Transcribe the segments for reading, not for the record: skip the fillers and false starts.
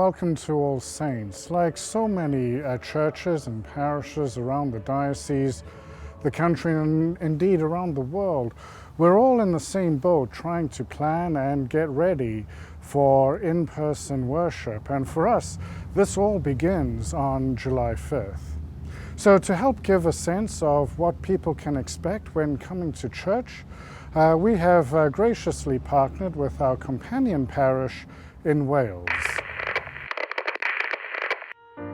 welcome to All Saints. Like so many churches and parishes around the diocese, the country, and indeed around the world, we're all in the same boat trying to plan and get ready for in-person worship. And for us, this all begins on July 5th. So to help give a sense of what people can expect when coming to church, we have graciously partnered with our companion parish in Wales.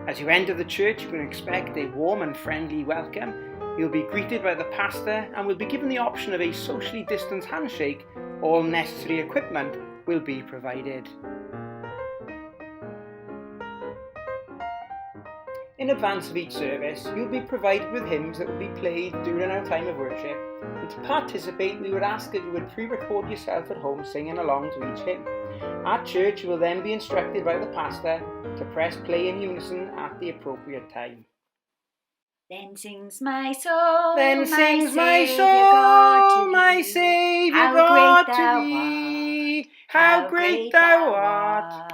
As you enter the church, you can expect a warm and friendly welcome. You'll be greeted by the pastor and will be given the option of a socially distanced handshake. All necessary equipment will be provided. In advance of each service, you'll be provided with hymns that will be played during our time of worship. And to participate, we would ask that you would pre-record yourself at home singing along to each hymn. At church, you will then be instructed by the pastor to press play in unison at the appropriate time. Then sings my soul, then sings my soul, my Saviour God to thee, how great thou art.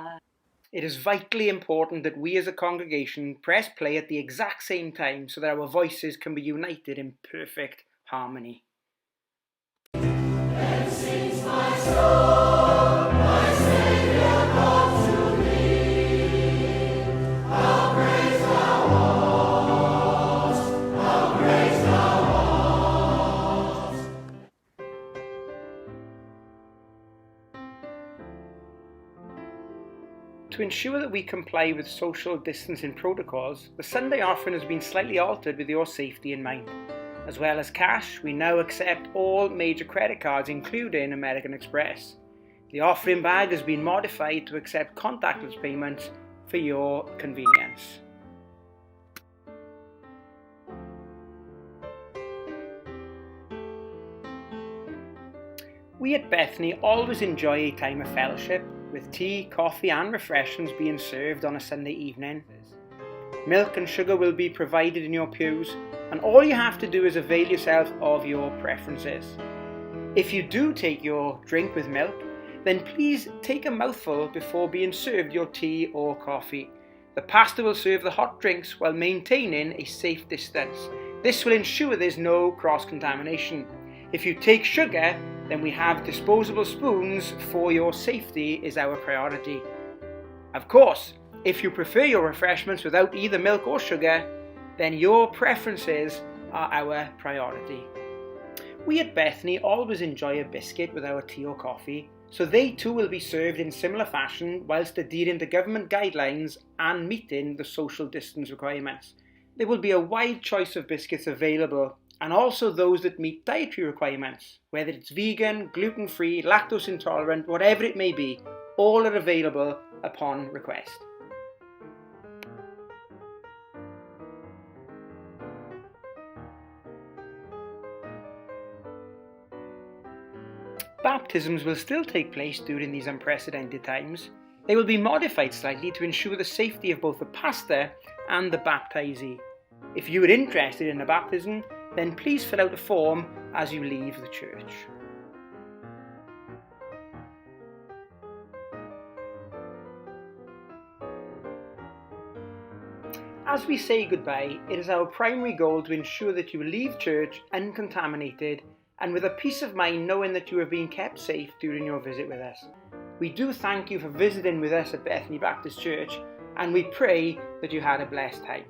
It is vitally important that we as a congregation press play at the exact same time so that our voices can be united in perfect harmony. Then sings my soul, my Saviour God to thee, how great thou art, how great thou art. To ensure that we comply with social distancing protocols, the Sunday offering has been slightly altered with your safety in mind. As well as cash, we now accept all major credit cards, including American Express. The offering bag has been modified to accept contactless payments for your convenience. We at Bethany always enjoy a time of fellowship, with tea, coffee and refreshments being served on a Sunday evening. Milk and sugar will be provided in your pews, and all you have to do is avail yourself of your preferences. If you do take your drink with milk, then please take a mouthful before being served your tea or coffee. The pastor will serve the hot drinks while maintaining a safe distance. This will ensure there's no cross-contamination. If you take sugar, then we have disposable spoons. For your safety is our priority. Of course, if you prefer your refreshments without either milk or sugar, then your preferences are our priority. We at Bethany always enjoy a biscuit with our tea or coffee, so they too will be served in similar fashion whilst adhering to government guidelines and meeting the social distance requirements. There will be a wide choice of biscuits available, and also those that meet dietary requirements, whether it's vegan, gluten-free, lactose intolerant, whatever it may be, all are available upon request. Baptisms will still take place during these unprecedented times. They will be modified slightly to ensure the safety of both the pastor and the baptizee. If you are interested in a baptism, then please fill out a form as you leave the church. As we say goodbye, it is our primary goal to ensure that you leave church uncontaminated and with a peace of mind knowing that you are being kept safe during your visit with us. We do thank you for visiting with us at Bethany Baptist Church, and we pray that you had a blessed time.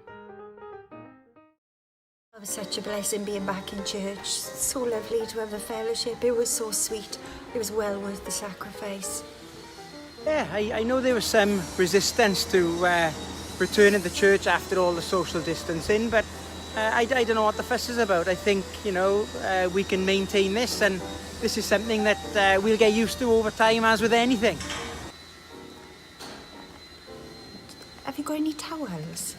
It was such a blessing being back in church. So lovely to have a fellowship. It was so sweet. It was well worth the sacrifice. Yeah, I know there was some resistance to returning to church after all the social distancing, but I don't know what the fuss is about. I think, we can maintain this, and this is something that we'll get used to over time, as with anything. Have you got any towels?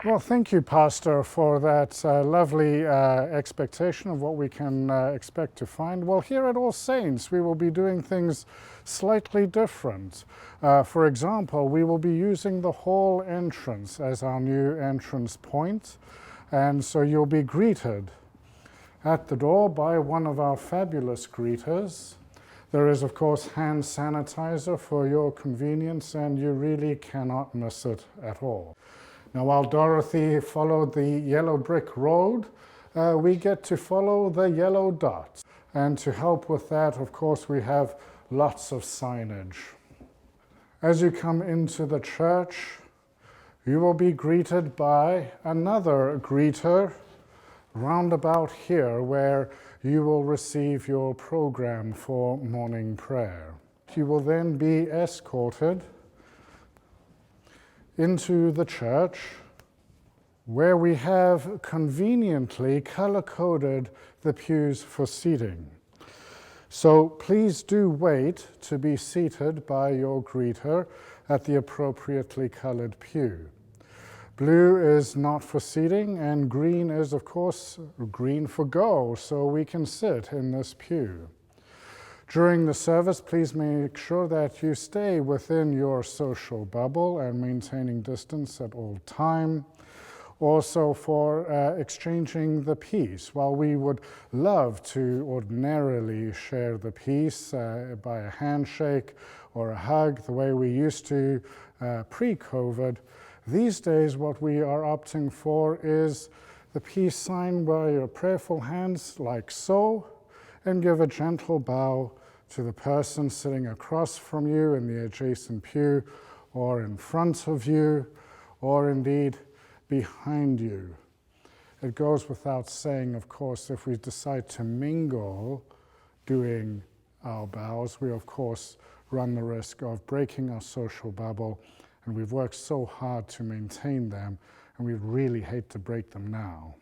Well, thank you, Pastor, for that lovely expectation of what we can expect to find. Well, here at All Saints, we will be doing things slightly different. For example, we will be using the hall entrance as our new entrance point. And so you'll be greeted at the door by one of our fabulous greeters. There is, of course, hand sanitizer for your convenience, and you really cannot miss it at all. Now, while Dorothy followed the yellow brick road, we get to follow the yellow dots. And to help with that, of course, we have lots of signage. As you come into the church, you will be greeted by another greeter round about here, where you will receive your program for morning prayer. You will then be escorted into the church, where we have conveniently color-coded the pews for seating. So please do wait to be seated by your greeter at the appropriately colored pew. Blue is not for seating, and green is, of course, green for go, so we can sit in this pew. During the service, please make sure that you stay within your social bubble and maintaining distance at all time. Also for exchanging the peace. While we would love to ordinarily share the peace by a handshake or a hug, the way we used to pre-COVID, these days what we are opting for is the peace sign by your prayerful hands like so, and give a gentle bow to the person sitting across from you in the adjacent pew, or in front of you, or indeed behind you. It goes without saying, of course, if we decide to mingle doing our bows, we of course run the risk of breaking our social bubble, and we've worked so hard to maintain them, and we really hate to break them now.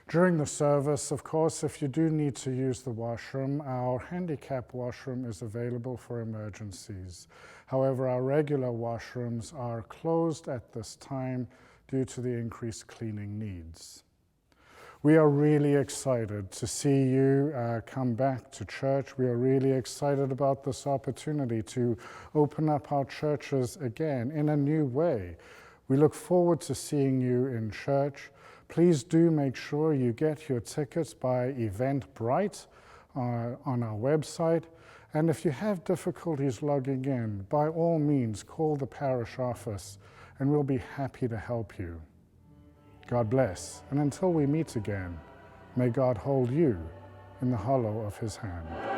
During the service, of course, if you do need to use the washroom, our handicap washroom is available for emergencies. However, our regular washrooms are closed at this time due to the increased cleaning needs. We are really excited to see you come back to church. We are really excited about this opportunity to open up our churches again in a new way. We look forward to seeing you in church. Please do make sure you get your tickets by Eventbrite on our website. And if you have difficulties logging in, by all means, call the parish office, and we'll be happy to help you. God bless, and until we meet again, may God hold you in the hollow of his hand.